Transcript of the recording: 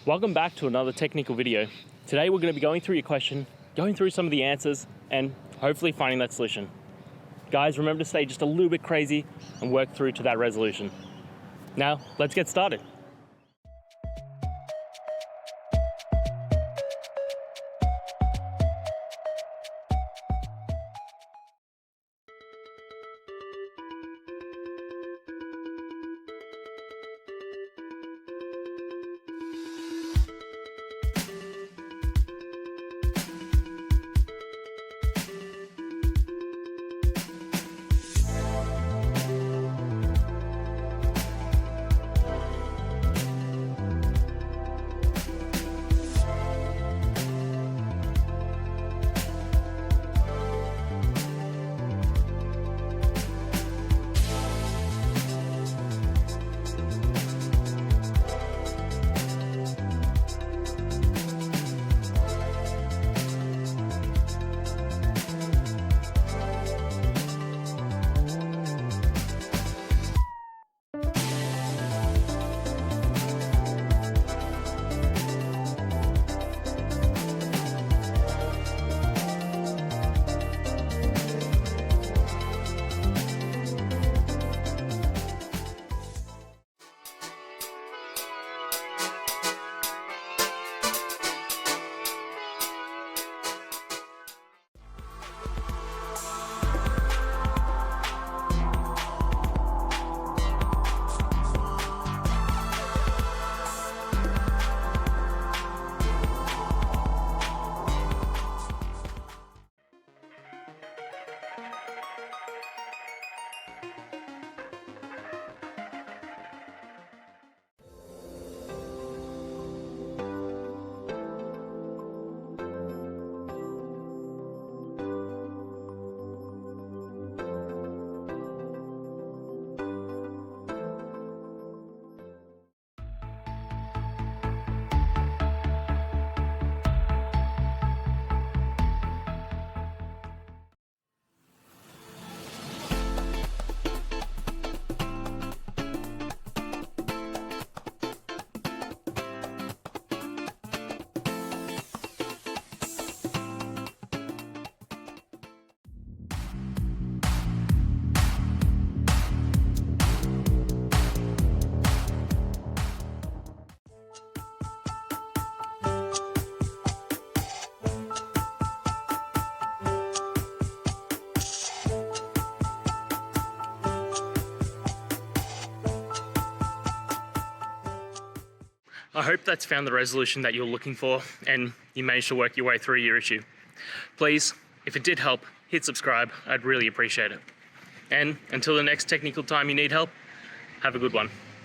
Welcome back to another technical video. Today we're going to be going through your question, going through some of the answers, and hopefully finding that solution. Guys, remember to stay just a little bit crazy and work through to that resolution. Now, let's get started. I hope that's found the resolution that you're looking for and you managed to work your way through your issue. Please, if it did help, hit subscribe. I'd really appreciate it. And until the next technical time you need help, have a good one.